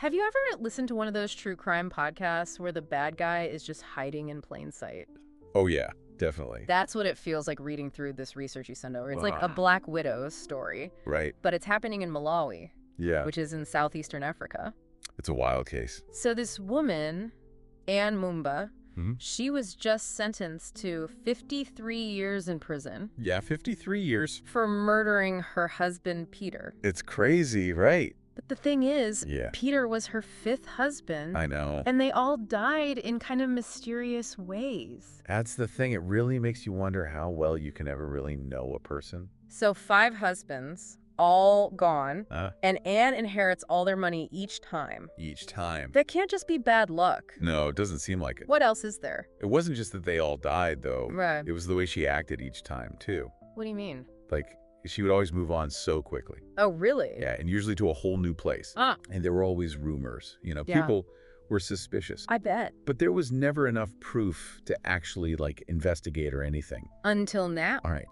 Have you ever listened to one of those true crime podcasts where the bad guy is just hiding in plain sight? Oh, yeah, definitely. That's what it feels like reading through this research you sent over. It's like a Uh-huh. Black Widow story, Right. but it's happening in Malawi, Yeah. which is in southeastern Africa. It's a wild case. So this woman, Anne Mumba, Mhm. she was just sentenced to 53 years in prison Yeah, 53 years. for murdering her husband, Peter. It's crazy, right? But the thing is, Yeah. Peter was her fifth husband, I know. and they all died in kind of mysterious ways. That's the thing. It really makes you wonder how well you can ever really know a person. So 5 husbands, all gone, Uh, and Anne inherits all their money each time. each time. That can't just be bad luck. No, it doesn't seem like it. What else is there? It wasn't just that they all died, though. Right. It was the way she acted each time, too. What do you mean? Like, she would always move on so quickly. Oh, really? Yeah, and usually to a whole new place. Ah, And there were always rumors. Yeah. People were suspicious. I bet. But there was never enough proof to actually, investigate or anything. Until now. All right.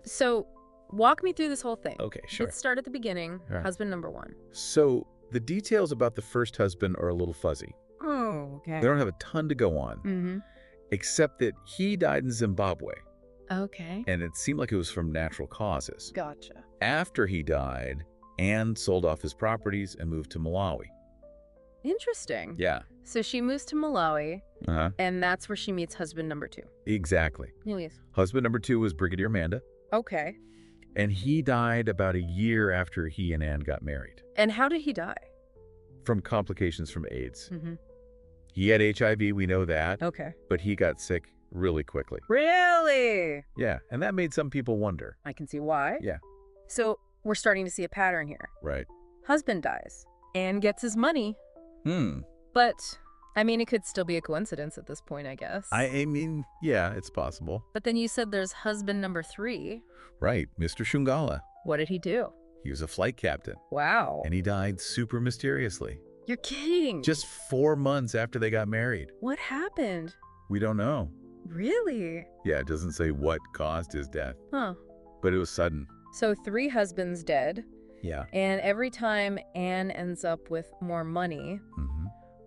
So, walk me through this whole thing. Okay, sure. Let's start at the beginning. Right. Husband number 1. So the details about the first husband are a little fuzzy. Oh, okay. They don't have a ton to go on, Mm-hmm. except that he died in Zimbabwe, Okay. and it seemed like it was from natural causes. Gotcha. After he died, Anne sold off his properties and moved to Malawi. Interesting. Yeah. So she moves to Malawi, Uh-huh. and that's where she meets husband number 2. Exactly. Yes. Husband number 2 was Brigadier Manda, Okay. and he died about a year after he and Anne got married And how did he die? from complications from AIDS. Mm-hmm. He had HIV, we know that, Okay. but he got sick really quickly. Really? Yeah, and that made some people wonder. I can see why. Yeah. So we're starting to see a pattern here. Right. Husband dies and gets his money, but I mean, it could still be a coincidence at this point, I guess. I mean, yeah, it's possible. But then you said there's husband number 3. Right, Mr. Shungala. What did he do? He was a flight captain, Wow. and he died super mysteriously. You're kidding. Just 4 months after they got married. What happened? We don't know. Really? Yeah, it doesn't say what caused his death, Huh. but it was sudden. So 3 husbands dead, Yeah. and every time Anne ends up with more money, hmm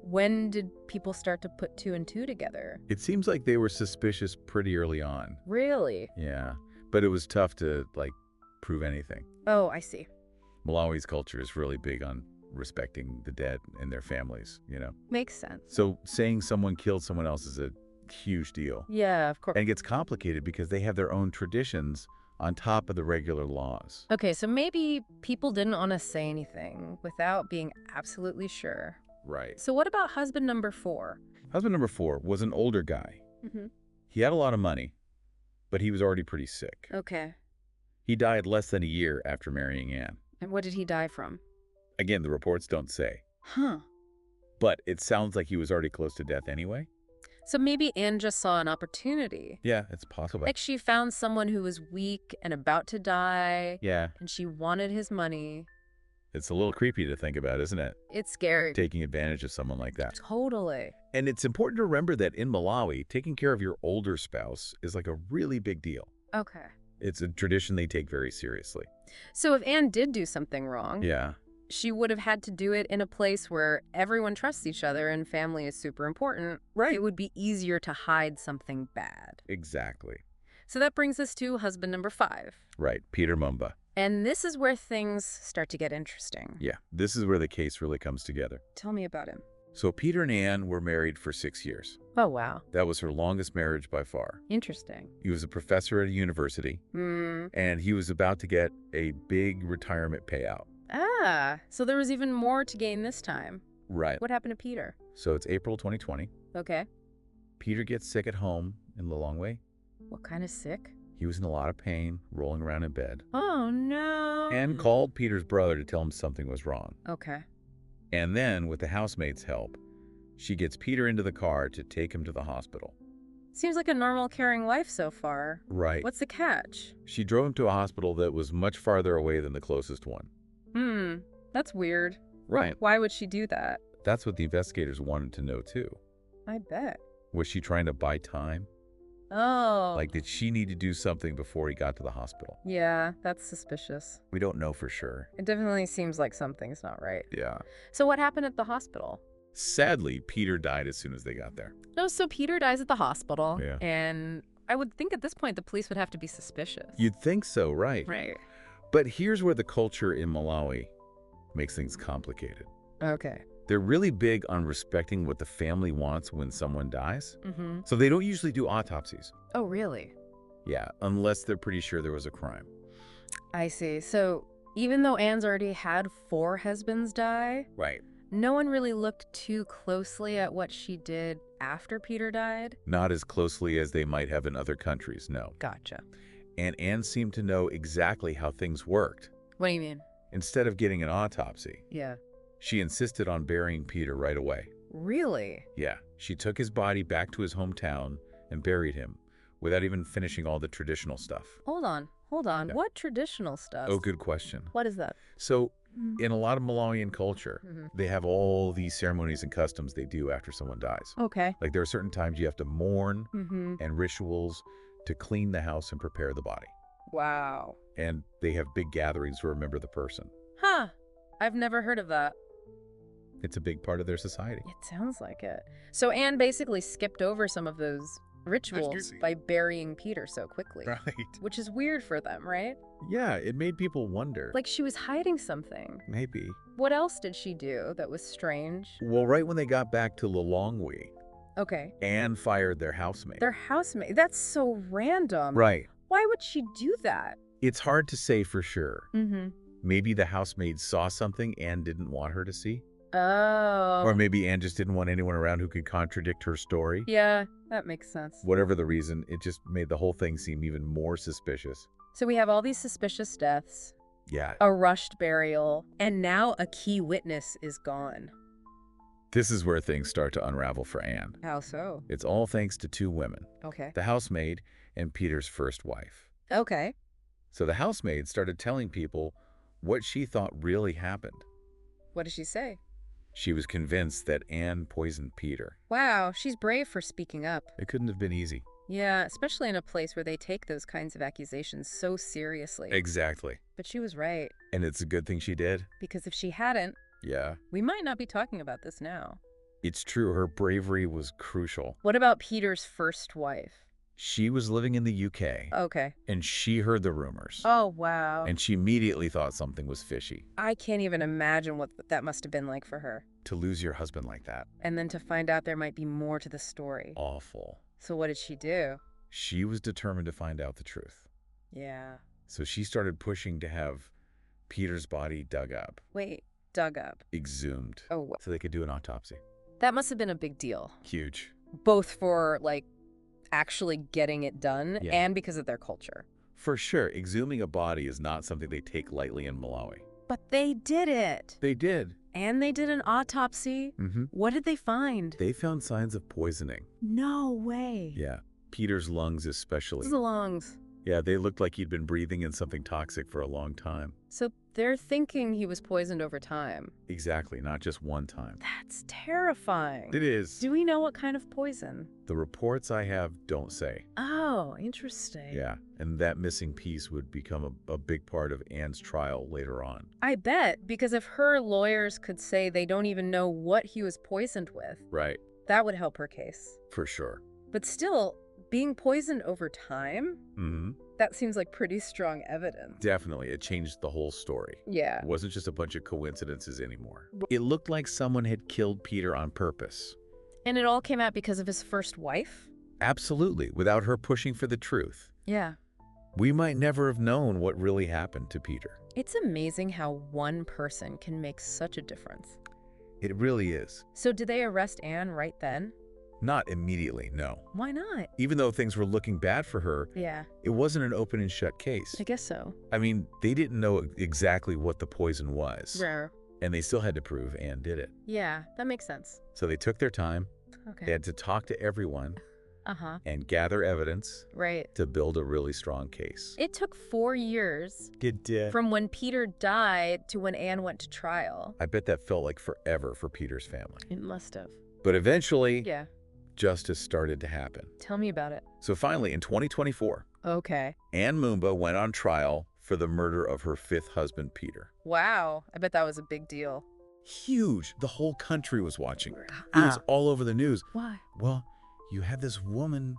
when did people start to put 2 and 2 together? It seems like they were suspicious pretty early on. Really? Yeah, but it was tough to, prove anything. Oh, I see. Malawi's culture is really big on respecting the dead and their families. Makes sense. So saying someone killed someone else is a huge deal. Yeah, of course. And it gets complicated because they have their own traditions on top of the regular laws. Okay, so maybe people didn't want to say anything without being absolutely sure. Right. So what about husband number 4? Husband number 4 was an older guy. Mm-hmm. He had a lot of money, but he was already pretty sick. Okay. He died less than a year after marrying Anne. And what did he die from? Again, the reports don't say, Huh. but it sounds like he was already close to death anyway. So maybe Anne just saw an opportunity. Yeah, it's possible. Like she found someone who was weak and about to die, Yeah, and she wanted his money. it's a little creepy to think about, isn't it? It's scary. Taking advantage of someone like that. Totally. And it's important to remember that in Malawi, taking care of your older spouse is like a really big deal. Okay. It's a tradition they take very seriously. So if Anne did do something wrong, Yeah, she would have had to do it in a place where everyone trusts each other and family is super important. right. It would be easier to hide something bad. Exactly. So that brings us to husband number 5. Right, Peter Mumba. And this is where things start to get interesting. Yeah, this is where the case really comes together. Tell me about him. So Peter and Anne were married for 6 years. Oh, wow. That was her longest marriage by far. Interesting. He was a professor at a university, Hmm. and he was about to get a big retirement payout. Ah, so there was even more to gain this time. Right. What happened to Peter? So it's April 2020. Okay. Peter gets sick at home in Lilongwe. What kind of sick? He was in a lot of pain, rolling around in bed. Oh, no. Anne called Peter's brother to tell him something was wrong. Okay. And then, with the housemaid's help, she gets Peter into the car to take him to the hospital. Seems like a normal, caring life so far. Right. What's the catch? She drove him to a hospital that was much farther away than the closest one. That's weird. Right. Why would she do that? That's what the investigators wanted to know, too. I bet. Was she trying to buy time? Oh. Like, did she need to do something before he got to the hospital? Yeah, that's suspicious. We don't know for sure. It definitely seems like something's not right. Yeah. So what happened at the hospital? Sadly, Peter died as soon as they got there. No, so Peter dies at the hospital. Yeah. And I would think at this point the police would have to be suspicious. You'd think so, right? Right. But here's where the culture in Malawi makes things complicated. Okay. They're really big on respecting what the family wants when someone dies. Mm-hmm. So they don't usually do autopsies. Oh, really? Yeah, unless they're pretty sure there was a crime. I see. So even though Anne's already had 4 husbands die, Right. no one really looked too closely at what she did after Peter died? Not as closely as they might have in other countries, no. Gotcha. And Anne seemed to know exactly how things worked. What do you mean? Instead of getting an autopsy, Yeah. she insisted on burying Peter right away. Really? Yeah, she took his body back to his hometown and buried him without even finishing all the traditional stuff. Hold on. Yeah. What traditional stuff? Oh, good question. What is that? So, in a lot of Malawian culture, Mhm. they have all these ceremonies and customs they do after someone dies. Okay. Like there are certain times you have to mourn Mm-hmm. and rituals to clean the house and prepare the body. Wow. And they have big gatherings to remember the person. Huh. I've never heard of that. It's a big part of their society. It sounds like it. So Anne basically skipped over some of those rituals Excuse me. by burying Peter so quickly. Right. Which is weird for them, right? Yeah, it made people wonder. Like she was hiding something. Maybe. What else did she do that was strange? Well, right when they got back to Lilongwe, Okay. Anne fired their housemaid. Their housemate. That's so random. Right. Why would she do that? It's hard to say for sure. Mm-hmm. Maybe the housemaid saw something Anne didn't want her to see. Oh. Or maybe Anne just didn't want anyone around who could contradict her story. Yeah, that makes sense. Whatever the reason, it just made the whole thing seem even more suspicious. So we have all these suspicious deaths, Yeah, a rushed burial, and now a key witness is gone. this is where things start to unravel for Anne. How so? It's all thanks to 2 women, Okay. the housemaid and Peter's first wife. Okay. So the housemaid started telling people what she thought really happened. What did she say? She was convinced that Anne poisoned Peter. Wow, she's brave for speaking up. It couldn't have been easy. Yeah, especially in a place where they take those kinds of accusations so seriously. Exactly. But she was right, And it's a good thing she did. because if she hadn't, Yeah. we might not be talking about this now. It's true, her bravery was crucial. What about Peter's first wife? She was living in the UK, Okay. and she heard the rumors. Oh, wow. And she immediately thought something was fishy. I can't even imagine what that must have been like for her. To lose your husband like that, And then to find out there might be more to the story. awful. So what did she do? She was determined to find out the truth. Yeah. So she started pushing to have Peter's body dug up, Wait, dug up. exhumed, Oh, so they could do an autopsy. that must have been a big deal. Huge. Both for, like, actually getting it done Yeah. and because of their culture. For sure, exhuming a body is not something they take lightly in Malawi. But they did it. They did. And they did an autopsy. Mm-hmm. What did they find? They found signs of poisoning. No way. Yeah. Peter's lungs especially. The lungs. Yeah, they looked like he'd been breathing in something toxic for a long time. So they're thinking he was poisoned over time. Exactly, not just one time. That's terrifying. It is. Do we know what kind of poison? The reports I have don't say. Oh, interesting. Yeah, and that missing piece would become a big part of Anne's trial later on. I bet, because if her lawyers could say they don't even know what he was poisoned with, Right, that would help her case. for sure. But still, being poisoned over time, Mm-hmm. that seems like pretty strong evidence. Definitely, it changed the whole story. Yeah. It wasn't just a bunch of coincidences anymore. It looked like someone had killed Peter on purpose. And it all came out because of his first wife? Absolutely, without her pushing for the truth. Yeah. We might never have known what really happened to Peter. It's amazing how one person can make such a difference. It really is. So did they arrest Anne right then? Not immediately, no. Why not? Even though things were looking bad for her, Yeah, it wasn't an open and shut case. I guess so. I mean, they didn't know exactly what the poison was, Rare. and they still had to prove Anne did it. Yeah, that makes sense. So they took their time. They Okay. had to talk to everyone Uh-huh. and gather evidence Right. to build a really strong case. It took 4 years from when Peter died to when Anne went to trial. I bet that felt like forever for Peter's family. It must have. But eventually, Yeah. justice started to happen. Tell me about it. So finally, in 2024, Okay. Anne Mumba went on trial for the murder of her 5th husband, Peter. Wow. I bet that was a big deal. Huge. The whole country was watching. It was all over the news. Why? Well, you had this woman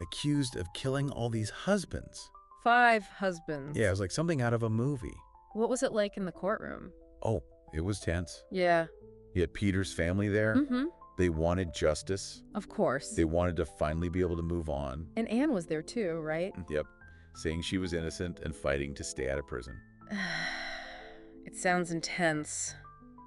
accused of killing all these husbands. 5 husbands. Yeah, it was like something out of a movie. What was it like in the courtroom? Oh, it was tense. Yeah. You had Peter's family there. Mm-hmm. They wanted justice. Of course. They wanted to finally be able to move on. And Anne was there too, right? Yep. Saying she was innocent and fighting to stay out of prison. It sounds intense.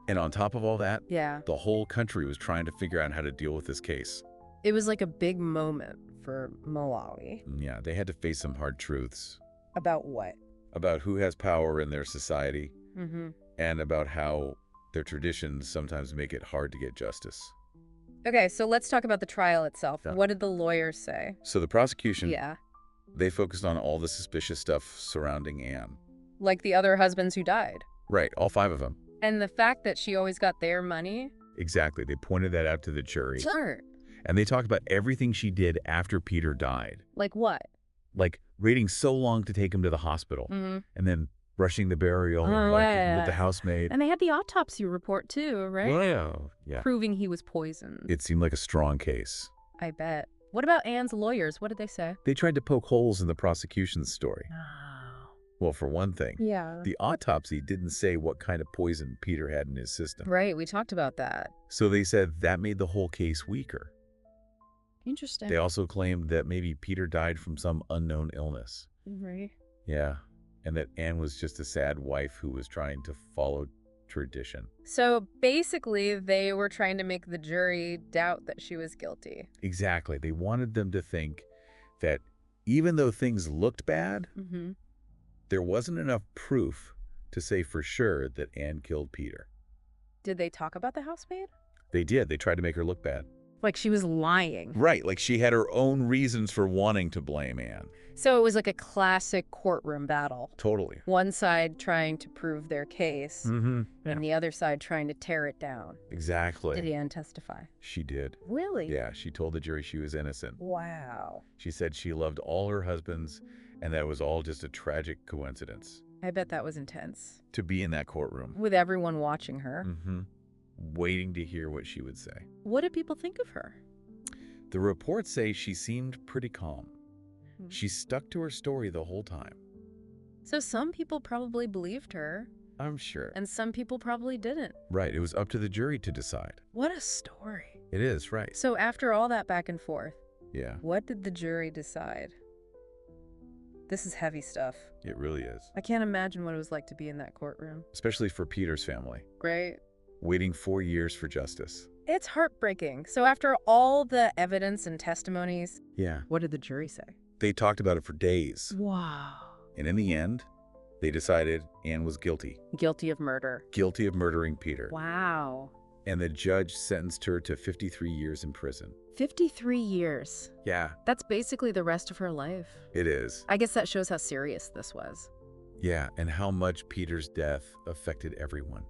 And on top of all that, Yeah. the whole country was trying to figure out how to deal with this case. It was like a big moment for Malawi. Yeah, they had to face some hard truths About what? about who has power in their society Mm-hmm. and about how their traditions sometimes make it hard to get justice. Okay, so let's talk about the trial itself. Yeah. What did the lawyers say? So the prosecution, Yeah. they focused on all the suspicious stuff surrounding Anne. Like the other husbands who died. Right, all 5 of them. And the fact that she always got their money. Exactly. They pointed that out to the jury. Sure. And they talked about everything she did after Peter died. Like what? Like waiting so long to take him to the hospital Mm-hmm. and then rushing the burial Oh, like, yeah. with the housemaid. And they had the autopsy report too, right? Yeah. Proving he was poisoned. It seemed like a strong case. I bet. What about Anne's lawyers? What did they say? They tried to poke holes in the prosecution's story. Oh. Well, for one thing, Yeah. the autopsy didn't say what kind of poison Peter had in his system. Right, we talked about that. So they said that made the whole case weaker. Interesting. They also claimed that maybe Peter died from some unknown illness. Right. Yeah, and that Anne was just a sad wife who was trying to follow tradition. So basically, they were trying to make the jury doubt that she was guilty. Exactly. They wanted them to think that even though things looked bad, Mm-hmm. there wasn't enough proof to say for sure that Anne killed Peter. Did they talk about the housemaid? They did. They tried to make her look bad. Like she was lying. Right, like she had her own reasons for wanting to blame Anne. So it was like a classic courtroom battle. Totally. One side trying to prove their case, Mm-hmm. and the other side trying to tear it down. Exactly. Did Anne testify? She did. Really? Yeah, she told the jury she was innocent. Wow. She said she loved all her husbands, and that was all just a tragic coincidence. I bet that was intense. To be in that courtroom. With everyone watching her. Mm-hmm. Waiting to hear what she would say. What did people think of her? The reports say she seemed pretty calm. Hmm. She stuck to her story the whole time. So some people probably believed her, I'm sure. and some people probably didn't. Right, it was up to the jury to decide. What a story. It is, right. So after all that back and forth, Yeah, what did the jury decide? This is heavy stuff. it really is. I can't imagine what it was like to be in that courtroom. Especially for Peter's family. Right? Waiting 4 years for justice. It's heartbreaking. So after all the evidence and testimonies, Yeah. what did the jury say? They talked about it for days. Wow. And in the end, they decided Anne was guilty. Guilty of murder. Guilty of murdering Peter. Wow. And the judge sentenced her to 53 years in prison. 53 years. Yeah, That's basically the rest of her life. it is. I guess that shows how serious this was. Yeah, and how much Peter's death affected everyone.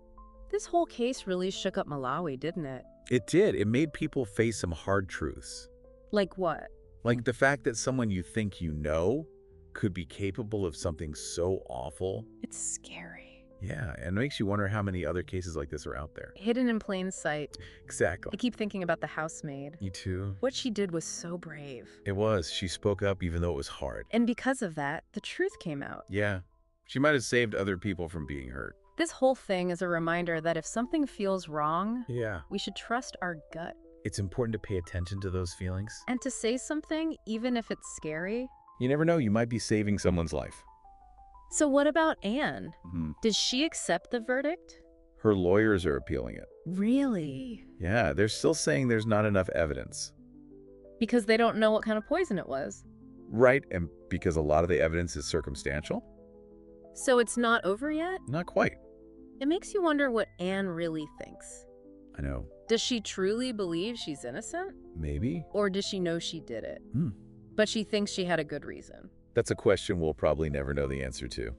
This whole case really shook up Malawi, didn't it? It did. It made people face some hard truths. Like what? Like the fact that someone you think you know could be capable of something so awful. It's scary. Yeah, and it makes you wonder how many other cases like this are out there. Hidden in plain sight. Exactly. I keep thinking about the housemaid. Me too. What she did was so brave. It was. She spoke up even though it was hard. And because of that, the truth came out. Yeah. She might have saved other people from being hurt. This whole thing is a reminder that if something feels wrong, Yeah. we should trust our gut. It's important to pay attention to those feelings. And to say something, even if it's scary. You never know, you might be saving someone's life. So what about Anne? Mhm. Did she accept the verdict? Her lawyers are appealing it. Really? Yeah, they're still saying there's not enough evidence. Because they don't know what kind of poison it was. Right, and because a lot of the evidence is circumstantial? So it's not over yet? Not quite. It makes you wonder what Anne really thinks. I know. Does she truly believe she's innocent? Maybe. Or does she know she did it? Hmm. But she thinks she had a good reason. That's a question we'll probably never know the answer to.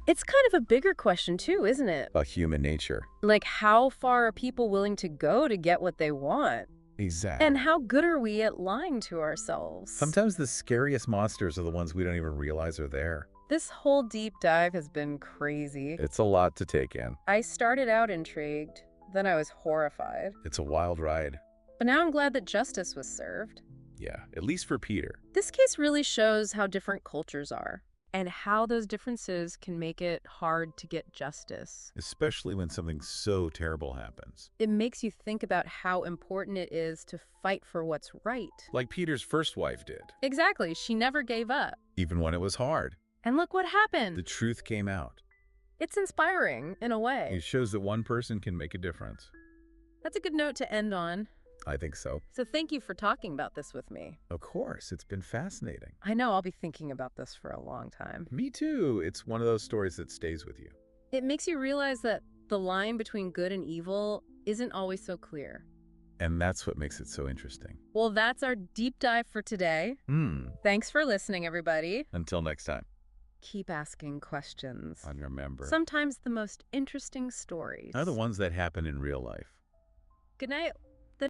It's kind of a bigger question too, isn't it? About human nature. Like, how far are people willing to go to get what they want? Exactly. And how good are we at lying to ourselves? Sometimes the scariest monsters are the ones we don't even realize are there. This whole deep dive has been crazy. It's a lot to take in. I started out intrigued, then I was horrified. It's a wild ride. But now I'm glad that justice was served. Yeah, at least for Peter. This case really shows how different cultures are, and how those differences can make it hard to get justice. Especially when something so terrible happens. It makes you think about how important it is to fight for what's right. Like Peter's first wife did. Exactly, she never gave up. Even when it was hard. And look what happened. The truth came out. It's inspiring, in a way. It shows that one person can make a difference. That's a good note to end on. I think so. So thank you for talking about this with me. Of course, it's been fascinating. I know I'll be thinking about this for a long time. Me too. It's one of those stories that stays with you. It makes you realize that the line between good and evil isn't always so clear. And that's what makes it so interesting. Well, that's our deep dive for today. Thanks for listening, everybody. Until next time. Keep asking questions. And remember, Sometimes the most interesting stories are the ones that happen in real life. Good night.